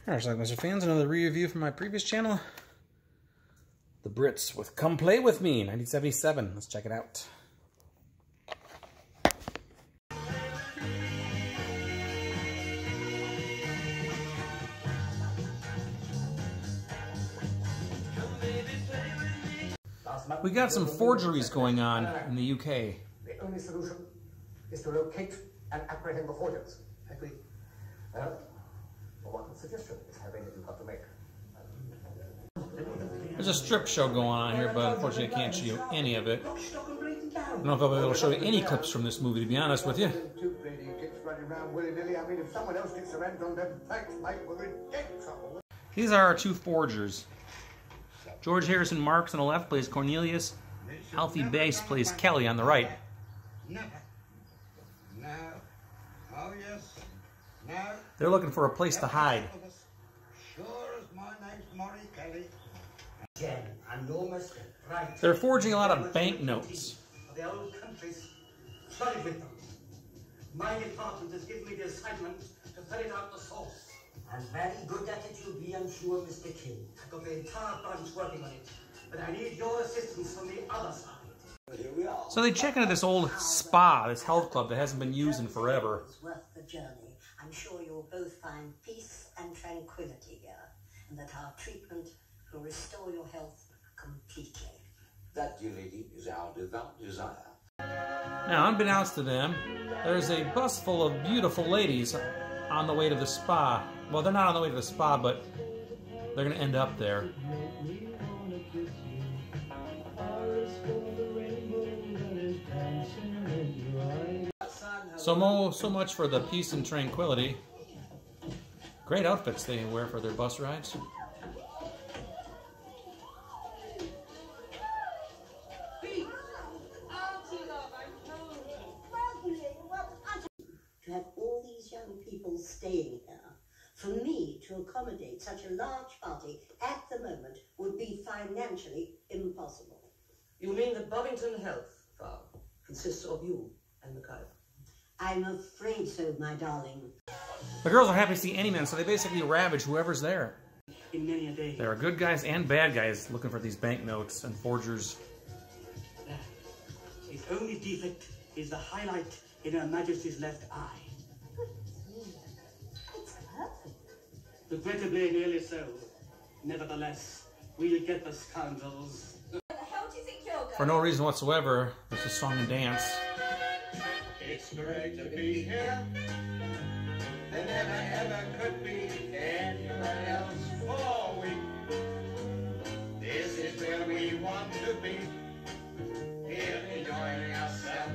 Alright, Schlockmeister fans, another re-review from my previous channel. The Brits with Come Play With Me, 1977. Let's check it out. We got some forgeries going on in the UK. The only solution is to locate and apprehend the forgers. Agree? Well, what suggestion is having you got to make? There's a strip show going on here, but unfortunately I can't show you any of it. I don't know if I'll be able to show you any clips from this movie, to be honest with you. These are our two forgers. George Harrison Marks on the left plays Cornelius. Alfie Bass plays Kelly on the right. They're looking for a place to hide. They're forging a lot of banknotes. The old country's flooded with them. My department has given me the assignment to ferret out the source. And very good at it you'll be, I'm sure, Mr. King. I've got the entire bunch working on it, but I need your assistance from the other side. Here we are. So they check into this old spa, this health club that hasn't been used in forever. It's worth the journey. I'm sure you'll both find peace and tranquility here, and that our treatment will restore your health completely. That, dear lady, is our devout desire. Now, unbeknownst to them, there's a bus full of beautiful ladies on the way to the spa. Well, they're not on the way to the spa, but they're going to end up there. So much for the peace and tranquility. Great outfits they wear for their bus rides. To have all these young people staying here, for me to accommodate such a large party at the moment would be financially impossible. You mean the Bovington Health Farm consists of you and Mackay? I'm afraid so, my darling. The girls are happy to see any man, so they basically ravage whoever's there. In many a day. There are good guys and bad guys looking for these banknotes and forgers. His only defect is the highlight in Her Majesty's left eye. It's perfect. Regrettably, nearly so. Nevertheless, we'll get the scoundrels. Where the hell do you think you're going? For no reason whatsoever, there's a song and dance. It's great to be here. There never ever could be anywhere else for we. This is where we want to be. Here enjoying ourselves.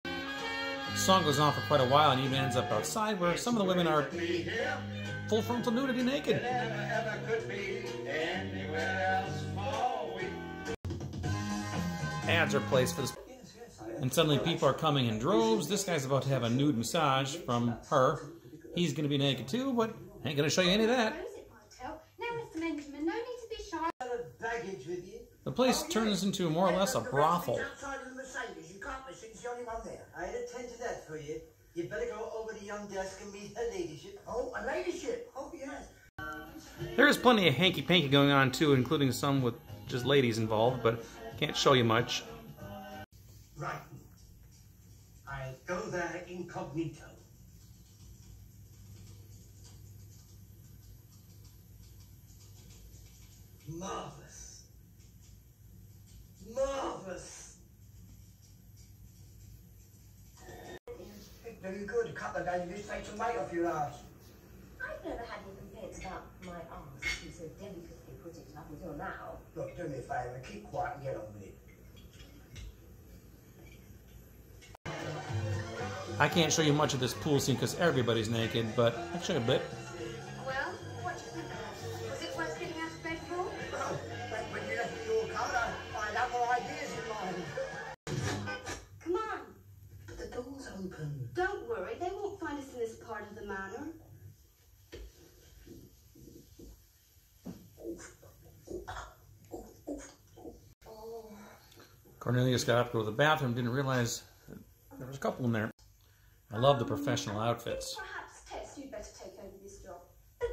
The song goes on for quite a while and even ends up outside where some of the women are full frontal nudity naked. There never ever could be anywhere else for we. Ads are placed for this. And suddenly people are coming in droves. This guy's about to have a nude massage from her. He's going to be naked too, but I ain't going to show you any of that. Now, Mr. Benjamin, no need to be shy. Baggage with you? The place turns into more or less a brothel. Outside of the Mercedes, you can't miss it, it's the only one there. I'd attend to that for you. You'd better go over to the young desk and meet her ladyship. Oh, a ladyship? Oh, yes. There is plenty of hanky-panky going on too, including some with just ladies involved, but can't show you much. Right. I'll go there incognito. Marvelous. Marvelous. Very good. A couple of days, just take some weight off your ass. I've never had any complaints about my arse, you so delicately put it up until now. Look, do me a favour, keep quiet and get on with it. I can't show you much of this pool scene because everybody's naked, but I'll show you a bit. Well, what do you think of it? Was it worth getting out of bed for? Well, when you left me all covered, I had other ideas in mind. Come on. But the door's open. Don't worry, they won't find us in this part of the manor. Cornelius got up to go to the bathroom, didn't realize there was a couple in there. I love the professional outfits. Perhaps Tess, you'd better take over this job. But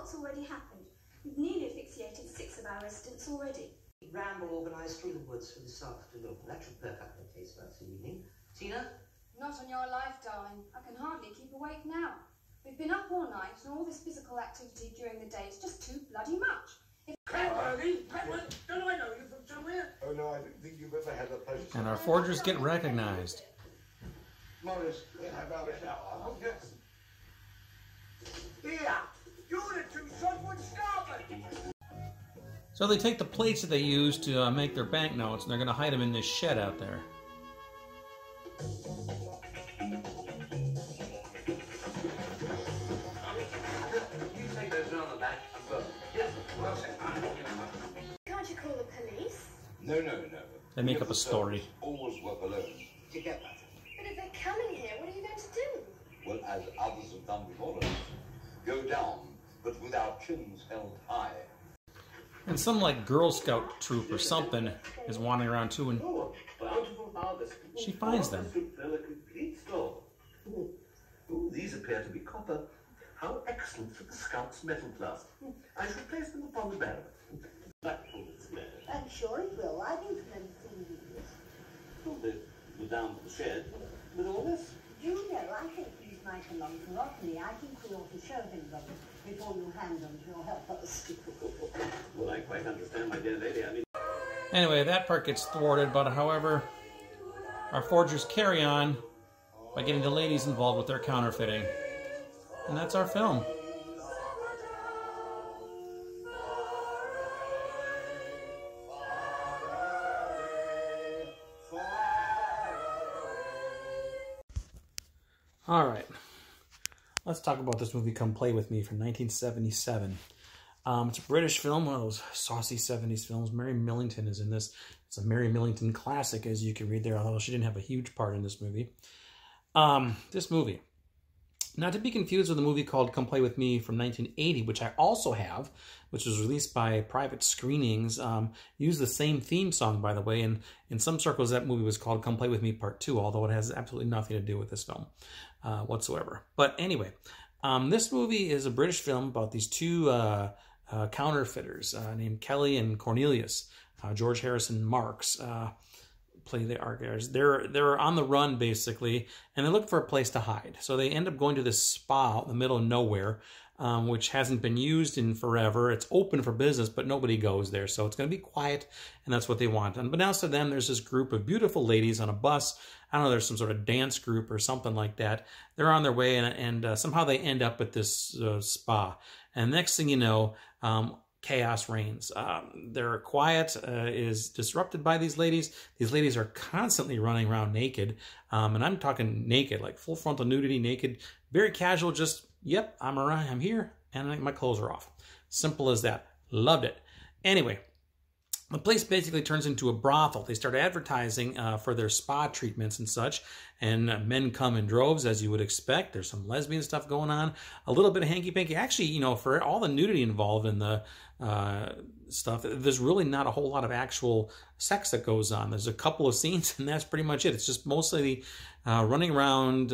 what's already happened. We've nearly asphyxiated 6 of our residents already. Ramble organised through the woods for this afternoon. That should perk up the taste for us evening. Tina? Not on your life, darling. I can hardly keep awake now. We've been up all night, and all this physical activity during the day is just too bloody much. Don't I know you from somewhere? Oh no, I don't think you've ever had a pleasure. And our forgers get recognized. Morris, how about a shower? Yes. Here, you're the two shotwood starboard. So they take the plates that they use to make their banknotes, and they're going to hide them in this shed out there. You take those around the back and go. Yes, well said. Can't you call the police? No. They make up a story. Always work alone. To get that. But if they're coming here, what are you going to do? Well, as others have done before us. Go down, but with our chins held high. And some like Girl Scout troop or something is wandering around too, and she finds them. Oh, these appear to be copper. How excellent for the Scout's metal class. I shall place them upon the barrel. I'm sure it will. I don't remember seeing these. Oh, they're down to the shed with all this. Do you know, I think these might belong to Rodney. I think we ought to show him them before you hand them to your helpers. Well, I quite understand, my dear lady. I mean... Anyway, that part gets thwarted, but however, our forgers carry on by getting the ladies involved with their counterfeiting. And that's our film. All right, let's talk about this movie, Come Play With Me, from 1977. It's a British film, one of those saucy 70s films. Mary Millington is in this. It's a Mary Millington classic, as you can read there, although she didn't have a huge part in this movie. This movie, not to be confused with a movie called Come Play With Me from 1980, which I also have, which was released by Private Screenings, used the same theme song, by the way, and in some circles that movie was called Come Play With Me Part 2, although it has absolutely nothing to do with this film whatsoever. But anyway, this movie is a British film about these two counterfeiters named Kelly and Cornelius. George Harrison Marks play the archers. They're on the run, basically, and they look for a place to hide. So they end up going to this spa out in the middle of nowhere, which hasn't been used in forever. It's open for business, but nobody goes there. So it's going to be quiet, and that's what they want. Unbeknownst to them, there's this group of beautiful ladies on a bus. I don't know, there's some sort of dance group or something like that. They're on their way, and somehow they end up at this spa. And next thing you know, chaos reigns. Their quiet is disrupted by these ladies. These ladies are constantly running around naked. And I'm talking naked, like full frontal nudity, naked, very casual, just, yep, I'm here, and my clothes are off. Simple as that. Loved it. Anyway, the place basically turns into a brothel. They start advertising for their spa treatments and such, and men come in droves, as you would expect. There's some lesbian stuff going on, a little bit of hanky-panky. Actually, you know, for all the nudity involved in the stuff, there's really not a whole lot of actual sex that goes on. There's a couple of scenes, and that's pretty much it. It's just mostly running around,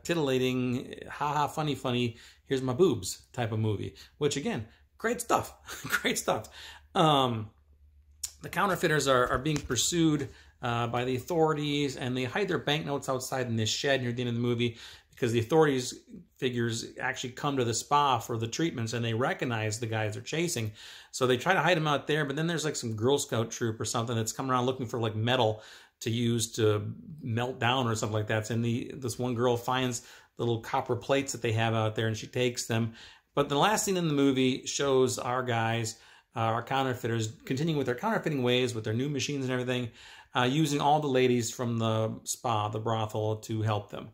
titillating, ha-ha, funny, here's my boobs type of movie, which, again, great stuff. Great stuff. The counterfeiters are being pursued by the authorities, and they hide their banknotes outside in this shed near the end of the movie because the authorities figures actually come to the spa for the treatments, and they recognize the guys they're chasing. So they try to hide them out there, but then there's like some Girl Scout troop or something that's coming around looking for like metal to use to melt down or something like that. And this one girl finds the little copper plates that they have out there, and she takes them. But the last scene in the movie shows our guys, our counterfeiters, continuing with their counterfeiting ways with their new machines and everything, using all the ladies from the spa, the brothel, to help them.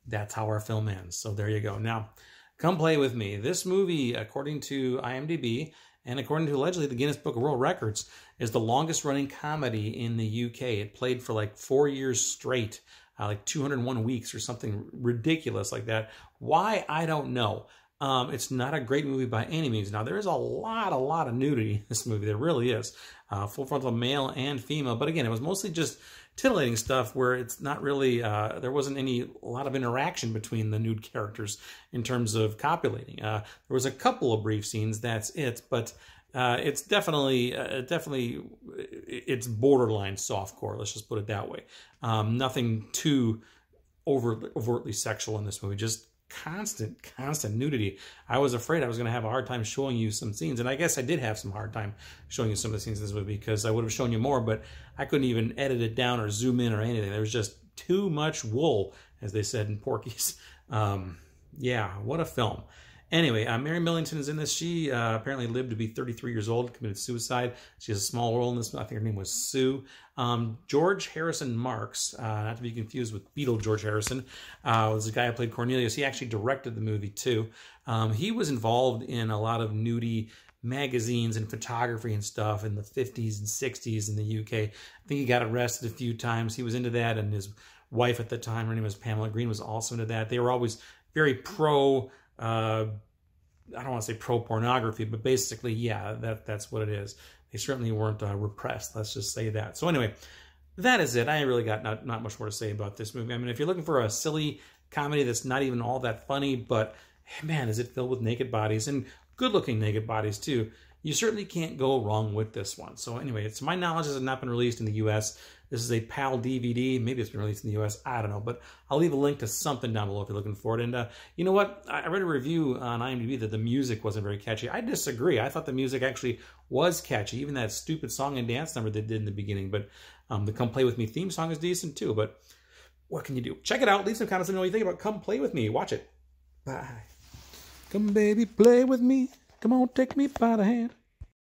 That's how our film ends. So there you go. Now, Come Play With Me. This movie, according to IMDb, and according to allegedly the Guinness Book of World Records, is the longest running comedy in the UK. It played for like 4 years straight, like 201 weeks or something ridiculous like that. Why? I don't know. It's not a great movie by any means. Now, there is a lot of nudity in this movie. There really is. Full frontal male and female. But again, it was mostly just titillating stuff where it's not really, there wasn't a lot of interaction between the nude characters in terms of copulating. There was a couple of brief scenes, that's it, but it's definitely, it's borderline softcore, let's just put it that way. Nothing too overtly sexual in this movie, just constant nudity. I was afraid I was going to have a hard time showing you some scenes, and I guess I did have some hard time showing you some of the scenes in this movie because I would have shown you more, but I couldn't even edit it down or zoom in or anything. There was just too much wool, as they said in Porky's. Yeah, what a film. Anyway, Mary Millington is in this. She apparently lived to be 33 years old, committed suicide. She has a small role in this. I think her name was Sue. George Harrison Marks, not to be confused with Beetle George Harrison, was the guy who played Cornelius. He actually directed the movie, too. He was involved in a lot of nudie magazines and photography and stuff in the 50s and 60s in the UK. I think he got arrested a few times. He was into that, and his wife at the time, her name was Pamela Green, was also into that. They were always very pro... I don't want to say pro-pornography, but basically, yeah, that's what it is. They certainly weren't repressed, let's just say that. So anyway, that is it. I really got not much more to say about this movie. I mean, if you're looking for a silly comedy that's not even all that funny, but man, is it filled with naked bodies, and good-looking naked bodies, too. You certainly can't go wrong with this one. So anyway, to my knowledge, this has not been released in the U.S. This is a PAL DVD. Maybe it's been released in the U.S. I don't know. But I'll leave a link to something down below if you're looking for it. And you know what? I read a review on IMDb that the music wasn't very catchy. I disagree. I thought the music actually was catchy. Even that stupid song and dance number they did in the beginning. But the Come Play With Me theme song is decent too. But what can you do? Check it out. Leave some comments and know what you think about Come Play With Me. Watch it. Bye. Come baby, play with me. Come on, take me by the hand.